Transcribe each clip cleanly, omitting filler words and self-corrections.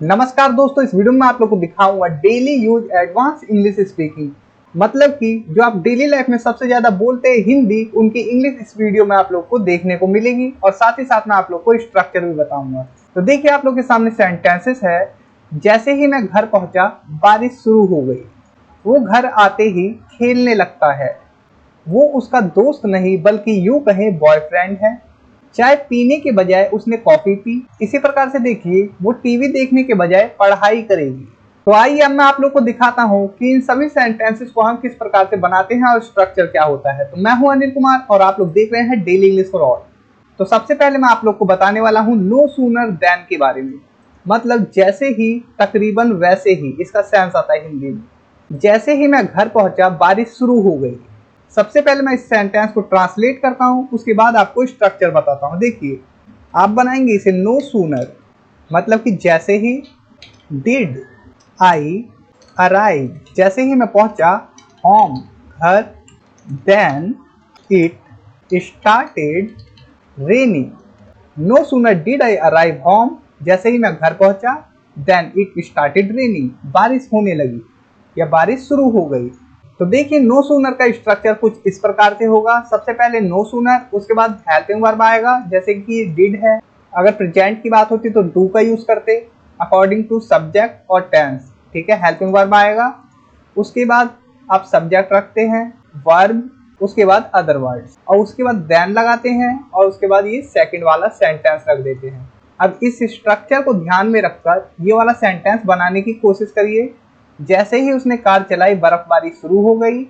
नमस्कार दोस्तों, इस वीडियो में आप लोग को दिखाऊंगा daily use advance English speaking. मतलब कि जो आप डेली लाइफ में सबसे ज्यादा बोलते हैं हिंदी, उनकी इंग्लिश इस वीडियो में आप लोग को देखने को मिलेगी और साथ ही साथ मैं आप लोग को स्ट्रक्चर भी बताऊंगा। तो देखिए, आप लोग के सामने सेंटेंसेस है। जैसे ही मैं घर पहुंचा, बारिश शुरू हो गई। वो घर आते ही खेलने लगता है। वो उसका दोस्त नहीं बल्कि यूं कहें बॉयफ्रेंड है। चाय पीने के बजाय उसने कॉफी पी। इसी प्रकार से देखिए, वो टीवी देखने के बजाय पढ़ाई करेगी। तो आइए अब मैं आप लोग को दिखाता हूँ कि इन सभी सेंटेंसेस को हम किस प्रकार से बनाते हैं और स्ट्रक्चर क्या होता है। तो मैं हूं अनिल कुमार और आप लोग देख रहे हैं डेली इंग्लिश फॉर ऑल। तो सबसे पहले मैं आप लोग को बताने वाला हूँ नो सूनर देन के बारे में। मतलब जैसे ही, तकरीबन वैसे ही, इसका सेंस आता है हिंदी में। जैसे ही मैं घर पहुंचा, बारिश शुरू हो गई। सबसे पहले मैं इस सेंटेंस को ट्रांसलेट करता हूं, उसके बाद आपको स्ट्रक्चर बताता हूं। देखिए, आप बनाएंगे इसे नो सूनर, मतलब कि जैसे ही, डिड आई अराइव, जैसे ही मैं पहुंचा, होम घर, then it started raining. No sooner did I arrive home, जैसे ही मैं घर पहुंचा, देन इट स्टार्टेड रेनिंग, बारिश होने लगी या बारिश शुरू हो गई। तो देखिए, नो सूनर का स्ट्रक्चर कुछ इस प्रकार से होगा। सबसे पहले नो सूनर, उसके बाद हेल्पिंग वर्ब आएगा, जैसे कि डिड है। अगर प्रेजेंट की बात होती तो डू का यूज करते अकॉर्डिंग टू सब्जेक्ट और टेंस। ठीक है, हेल्पिंग वर्ब आएगा। उसके बाद आप सब्जेक्ट रखते हैं, वर्ब, उसके बाद अदर वर्ड्स, और उसके बाद देन लगाते हैं, और उसके बाद ये सेकंड वाला सेंटेंस रख देते हैं। अब इस स्ट्रक्चर को ध्यान में रखकर ये वाला सेंटेंस बनाने की कोशिश करिए। जैसे ही उसने कार चलाई, बर्फबारी शुरू हो गई।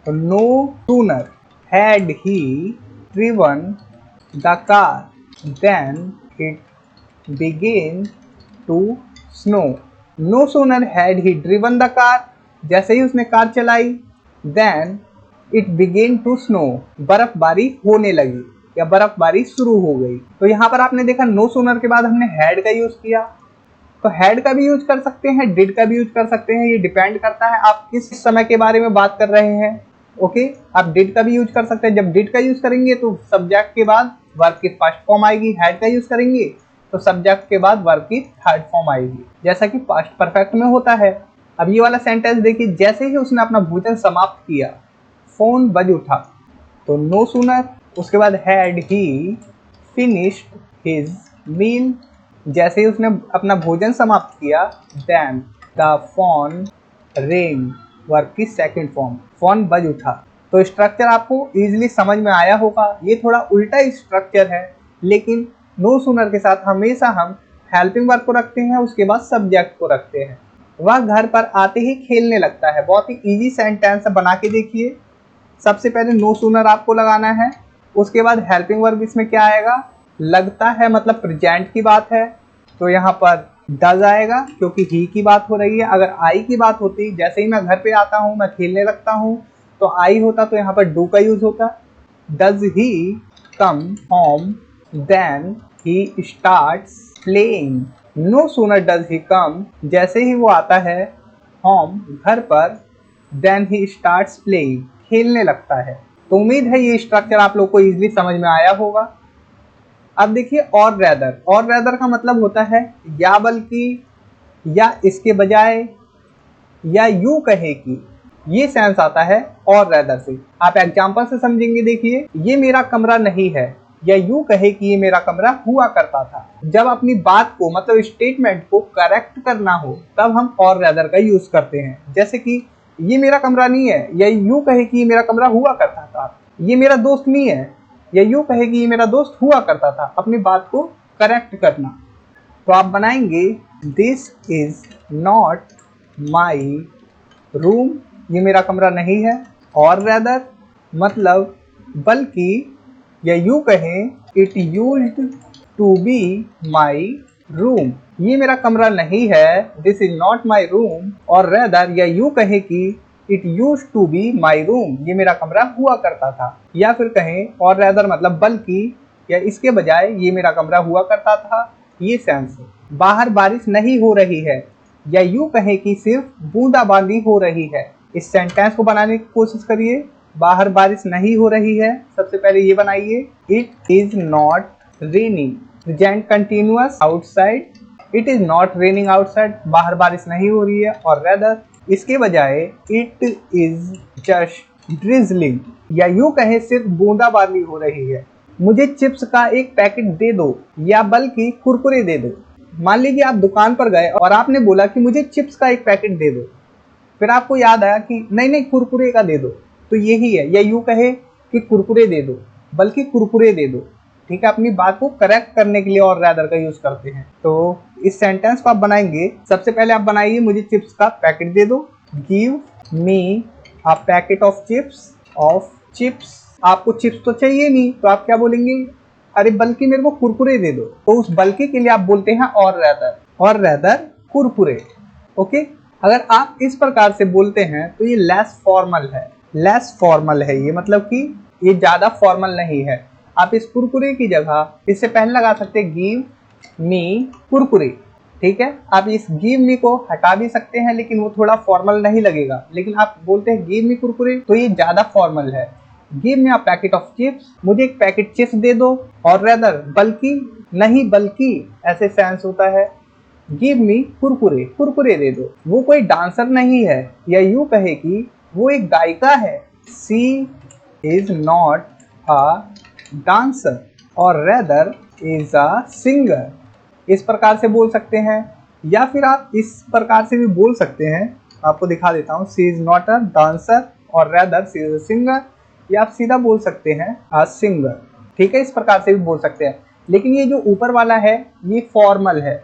तो no sooner had he driven the car then it began to snow. No sooner had he driven the car, जैसे ही उसने कार चलाई, then it began to snow, बर्फबारी होने लगी या बर्फबारी शुरू हो गई। तो यहाँ पर आपने देखा, नो सूनर के बाद हमने हैड का यूज किया। तो हैड का भी यूज कर सकते हैं, डिड का भी यूज कर सकते हैं, ये डिपेंड करता है आप किस समय के बारे में बात कर रहे हैं। ओके, आप डिड का भी यूज कर सकते हैं। जब डिड का यूज करेंगे तो सब्जेक्ट के बाद वर्ब की फर्स्ट फॉर्म आएगी। हैड का यूज करेंगे तो सब्जेक्ट के बाद वर्ब की थर्ड फॉर्म आएगी, जैसा कि पास्ट परफेक्ट में होता है। अब ये वाला सेंटेंस देखिए, जैसे ही उसने अपना भोजन समाप्त किया, फोन बज उठा। तो नो सूनर, उसके बाद had he finished his meal, जैसे ही उसने अपना भोजन समाप्त किया, then the phone ring, verb की सेकंड फॉर्म, फोन बज उठा। तो स्ट्रक्चर आपको इजीली समझ में आया होगा। ये थोड़ा उल्टा स्ट्रक्चर है, लेकिन नो सूनर के साथ हमेशा हम हेल्पिंग वर्ब को रखते हैं, उसके बाद सब्जेक्ट को रखते हैं। वह घर पर आते ही खेलने लगता है। बहुत ही इजी सेंटेंस है, बना के देखिए। सबसे पहले नो सूनर आपको लगाना है, उसके बाद हेल्पिंग वर्ब इसमें क्या आएगा, लगता है, मतलब प्रेजेंट की बात है, तो यहाँ पर डज आएगा क्योंकि ही की बात हो रही है। अगर आई की बात होती, जैसे ही मैं घर पे आता हूँ, मैं खेलने लगता हूँ, तो आई होता, तो यहाँ पर डू का यूज होता। Does he come home then he starts playing. No sooner does he come, जैसे ही वो आता है होम, घर पर, देन ही स्टार्ट्स प्लेइंग, खेलने लगता है। तो उम्मीद है ये स्ट्रक्चर आप लोग को इजीली समझ में आया होगा। अब देखिए, और रेदर का मतलब होता है या बल्कि, या इसके बजाय, या यूं कहे कि, ये सेंस आता है और रेदर से। आप एग्जांपल से समझेंगे। देखिए, ये मेरा कमरा नहीं है, या यूं कहे कि ये मेरा कमरा हुआ करता था। जब अपनी बात को, मतलब स्टेटमेंट को करेक्ट करना हो, तब हम और रेदर का यूज करते हैं। जैसे कि ये मेरा कमरा नहीं है, या यूं कहे कि ये मेरा कमरा हुआ करता था। ये मेरा दोस्त नहीं है, या यूं कहे कि ये मेरा दोस्त हुआ करता था। अपनी बात को करेक्ट करना। तो आप बनाएंगे, this is not my room, ये मेरा कमरा नहीं है। और रेदर मतलब बल्कि, या यूं कहें, it used to be my room, ये मेरा कमरा नहीं है, this is not my room. और रेदर, या यूं कहें कि it use to be my room, ये मेरा कमरा हुआ करता था। या फिर कहें, और रेदर मतलब बल्कि, या इसके बजाय, ये मेरा कमरा हुआ करता था, ये सेंस है। बाहर बारिश नहीं हो रही है, या यूं कहें कि सिर्फ बूंदाबांदी हो रही है। इस सेंटेंस को बनाने की कोशिश करिए। बाहर बारिश नहीं हो रही है, सबसे पहले ये बनाइए, it is not raining, present continuous, outside it is not raining outside, बाहर बारिश नहीं हो रही है, और रेदर इसके बजाय इट इज जस्ट ड्रिजलिंग, या यूं कहे सिर्फ बूंदाबांदी हो रही है। मुझे चिप्स का एक पैकेट दे दो, या बल्कि कुरकुरे दे दो। मान लीजिए आप दुकान पर गए और आपने बोला कि मुझे चिप्स का एक पैकेट दे दो, फिर आपको याद आया कि नहीं नहीं कुरकुरे का दे दो, तो यही है। या यूं कहे कि कुरकुरे दे दो, बल्कि कुरकुरे दे दो, ठीक है। अपनी बात को करेक्ट करने के लिए और रैदर का यूज करते हैं। तो इस सेंटेंस को आप बनाएंगे, सबसे पहले आप बनाइए मुझे चिप्स का पैकेट दे दो। Give me a packet of chips. आपको चिप्स तो चाहिए नहीं, तो आप क्या बोलेंगे, अरे बल्कि मेरे को कुरकुरे दे दो। तो उस बल्कि के लिए आप बोलते हैं और रैदर कुरकुरे। ओके, अगर आप इस प्रकार से बोलते हैं तो ये लेस फॉर्मल है ये, मतलब कि ये ज्यादा फॉर्मल नहीं है। आप इस कुरकुरे की जगह इससे पहले लगा सकते हैं गिव मी कुरकुरे, ठीक है। आप इस गिव मी को हटा भी सकते हैं, लेकिन वो थोड़ा फॉर्मल नहीं लगेगा। लेकिन आप बोलते हैं गिव मी कुरकुरे, तो ये ज्यादा फॉर्मल है। Give me a packet of chips, मुझे एक पैकेट चिप्स दे दो। और रेदर बल्कि नहीं बल्कि ऐसे सेंस होता है। गिव मी कुरकुरे दे दो। वो कोई डांसर नहीं है, या यूं कहे कि वो एक गायिका है। सी इज नॉट अ डांसर, और रेदर इज अ सिंगर। इस प्रकार से बोल सकते हैं, या फिर आप इस प्रकार से भी बोल सकते हैं। आपको दिखा देता हूँ, she is not a dancer और rather she is a singer, या आप सीधा बोल सकते हैं अ सिंगर, ठीक है। इस प्रकार से भी बोल सकते हैं। लेकिन ये जो ऊपर वाला है ये फॉर्मल है,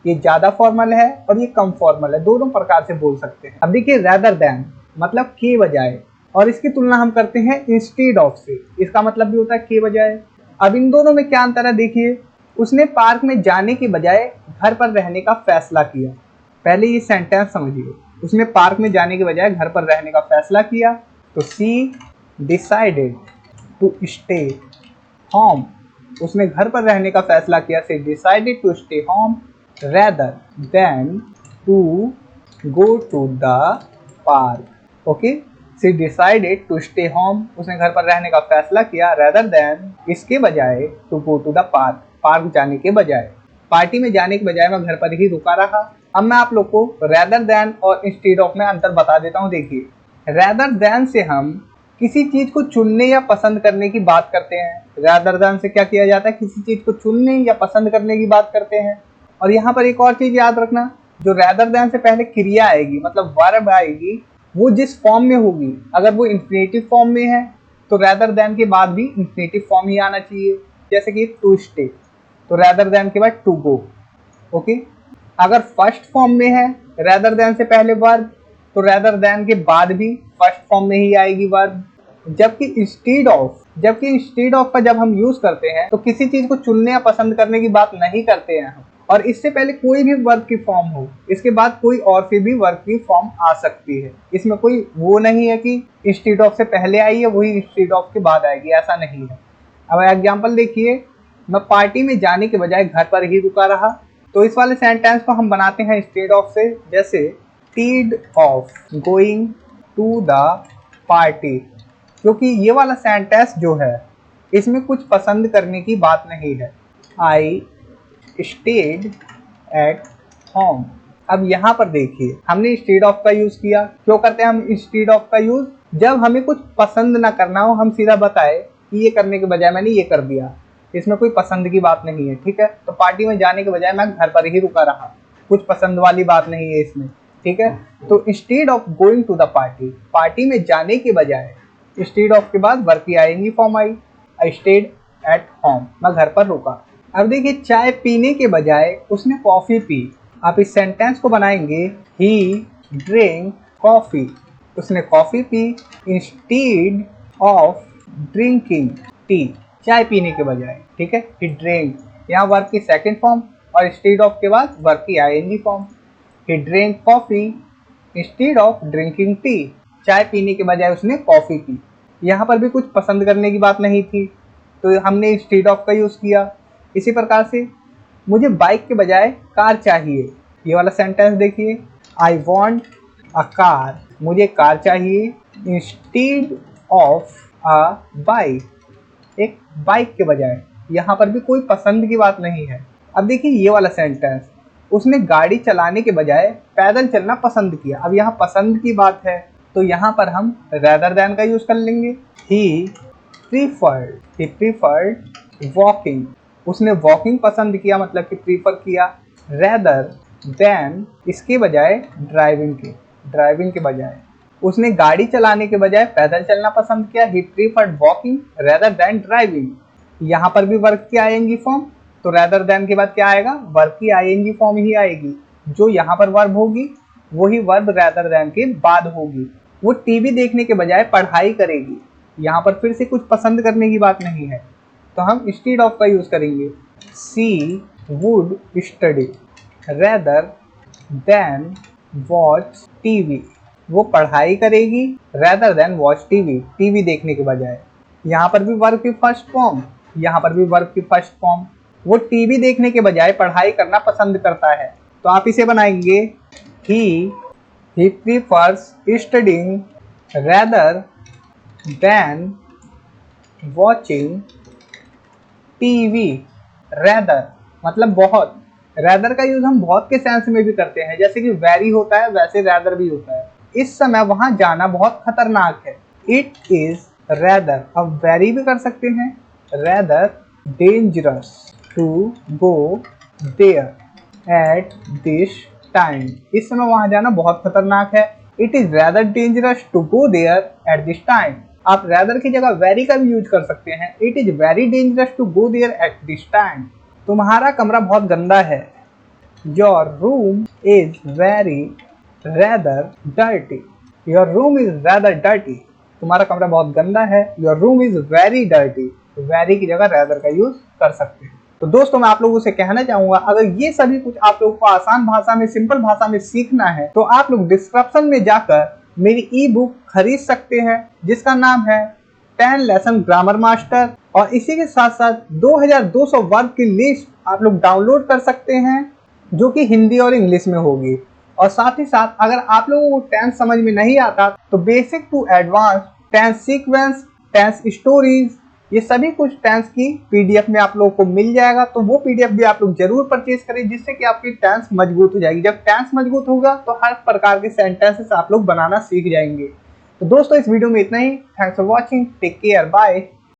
ये ज्यादा फॉर्मल है और ये कम फॉर्मल है, दोनों प्रकार से बोल सकते हैं। अब देखिए रेदर देन मतलब के बजाय, और इसकी तुलना हम करते हैं इंस्टेड ऑफ से। इसका मतलब भी होता है के बजाय। अब इन दोनों में क्या अंतर है, देखिए उसने पार्क में जाने के बजाय घर पर रहने का फैसला किया। पहले ये सेंटेंस समझिए, उसने पार्क में जाने के बजाय घर पर रहने का फैसला किया। तो she decided to stay home, उसने घर पर रहने का फैसला किया। She decided to stay home rather than to go to the park। Okay, she decided to stay home, उसने घर पर रहने का फैसला किया rather than इसके बजाय to go to the park, park जाने के बजाय, पार्टी में जाने के बजाय मैं घर पर ही रुका रहा। अब मैं आप लोग को rather than और instead of में अंतर बता देता हूँ। देखिए rather than से हम किसी चीज को चुनने या पसंद करने की बात करते हैं। rather than से क्या किया जाता है, किसी चीज को चुनने या पसंद करने की बात करते हैं। और यहाँ पर एक और चीज याद रखना, जो rather than से पहले क्रिया आएगी मतलब वर्ब आएगी, वो जिस फॉर्म में होगी, अगर वो इंफिनिटिव फॉर्म में है तो rather than के बाद भी इंफिनिटिव फॉर्म ही आना चाहिए। जैसे कि टू स्टे, तो rather than के बाद टू गो। ओके, अगर फर्स्ट फॉर्म में है rather than से पहले वर्ब, तो rather than के बाद भी फर्स्ट फॉर्म में ही आएगी वर्ब। जबकि इंस्टीड ऑफ का जब हम यूज करते हैं तो किसी चीज को चुनने या पसंद करने की बात नहीं करते हैं हम, और इससे पहले कोई भी वर्ब की फॉर्म हो, इसके बाद कोई और से भी वर्ब की फॉर्म आ सकती है। इसमें कोई वो नहीं है कि इंस्टीड ऑफ से पहले आई है वही इंस्टीड ऑफ के बाद आएगी, ऐसा नहीं है। अब एग्जांपल देखिए, मैं पार्टी में जाने के बजाय घर पर ही रुका रहा। तो इस वाले सेंटेंस को हम बनाते हैं इंस्टीड ऑफ से, जैसे instead of going to the party, क्योंकि ये वाला सेंटेंस जो है इसमें कुछ पसंद करने की बात नहीं है। आई स्टेड एट होम। अब यहाँ पर देखिए हमने इंस्टेड ऑफ का यूज किया। क्यों करते हैं हम इंस्टेड ऑफ का यूज, जब हमें कुछ पसंद ना करना हो, हम सीधा बताए कि ये करने के बजाय मैंने ये कर दिया, इसमें कोई पसंद की बात नहीं है, ठीक है। तो पार्टी में जाने के बजाय मैं घर पर ही रुका रहा, कुछ पसंद वाली बात नहीं है इसमें, ठीक है। तो instead of going to the party, party में जाने के बजाय इंस्टेड ऑफ के बाद वर्ब की आईएनजी फॉर्म आई, आई स्टेड एट होम, मैं घर पर रुका। अब देखिए चाय पीने के बजाय उसने कॉफी पी। आप इस सेंटेंस को बनाएंगे, ही ड्रिंक कॉफी, उसने कॉफी पी इंस्टेड ऑफ ड्रिंकिंग टी, चाय पीने के बजाय, ठीक है। ही ड्रिंक, यहाँ वर्ब की सेकंड फॉर्म और इंस्टेड ऑफ के बाद वर्ब की ING form. He drink coffee instead of drinking tea, चाय पीने के बजाय उसने कॉफी पी। यहाँ पर भी कुछ पसंद करने की बात नहीं थी, तो हमने इंस्टेड ऑफ का यूज किया। इसी प्रकार से मुझे बाइक के बजाय कार चाहिए, ये वाला सेंटेंस देखिए, आई वॉन्ट अ कार, मुझे कार चाहिए इंस्टेड ऑफ अ बाइक, एक बाइक के बजाय। यहाँ पर भी कोई पसंद की बात नहीं है। अब देखिए ये वाला सेंटेंस, उसने गाड़ी चलाने के बजाय पैदल चलना पसंद किया। अब यहाँ पसंद की बात है तो यहाँ पर हम rather than का यूज कर लेंगे। He preferred walking, उसने वॉकिंग पसंद किया मतलब कि प्रीफर किया। rather than इसके बजाय ड्राइविंग के बजाय उसने गाड़ी चलाने के बजाय पैदल चलना पसंद किया। He preferred walking rather than driving। यहाँ पर भी वर्ब की आएंगी फॉर्म, तो rather than के बाद क्या आएगा, वर्ब की आएंगी फॉर्म ही आएगी। जो यहाँ पर वर्ब होगी वही वर्ब rather than के बाद होगी। वो टीवी देखने के बजाय पढ़ाई करेगी। यहाँ पर फिर से कुछ पसंद करने की बात नहीं है, तो हम इंस्टेड ऑफ का यूज करेंगे। She would study rather than watch TV। वो पढ़ाई करेगी rather than watch TV, TV देखने के बजाय। यहाँ पर भी वर्ब की फर्स्ट फॉर्म, यहाँ पर भी वर्ब की फर्स्ट फॉर्म। वो टीवी देखने के बजाय पढ़ाई करना पसंद करता है, तो आप इसे बनाएंगे he prefers studying rather than watching TV। rather मतलब बहुत, rather का यूज हम बहुत के सेंस में भी करते हैं, जैसे कि very होता है वैसे rather भी होता है। इस समय वहां जाना बहुत खतरनाक है। It is rather, अब very भी कर सकते हैं, rather dangerous to go there at this time। इस समय वहां जाना बहुत खतरनाक है। It is rather dangerous to go there at this time। आप rather की जगह very का भी यूज कर सकते हैं। It is very dangerous to go there at this time। तुम्हारा कमरा बहुत गंदा है। Your room is very rather dirty। Your room is rather dirty। तुम्हारा कमरा बहुत गंदा है। Your room is very dirty। very की जगह rather का यूज कर सकते हैं। तो दोस्तों मैं आप लोगों से कहना चाहूंगा, अगर ये सभी कुछ आप लोगों को आसान भाषा में, सिंपल भाषा में सीखना है तो आप लोग डिस्क्रिप्शन में जाकर मेरी ई बुक खरीद सकते हैं, जिसका नाम है 10 लेसन ग्रामर मास्टर। और इसी के साथ साथ 2200 वर्ड की लिस्ट आप लोग डाउनलोड कर सकते हैं, जो कि हिंदी और इंग्लिश में होगी। और साथ ही साथ अगर आप लोगों को टेंस समझ में नहीं आता तो basic to advance tense sequence, tense stories, ये सभी कुछ टेंस की पीडीएफ में आप लोगों को मिल जाएगा। तो वो पीडीएफ भी आप लोग जरूर परचेज करें, जिससे कि आपकी टेंस मजबूत हो जाएगी। जब टेंस मजबूत होगा तो हर प्रकार के सेंटेंसेस आप लोग बनाना सीख जाएंगे। तो दोस्तों इस वीडियो में इतना ही। Thanks for watching, take care, bye.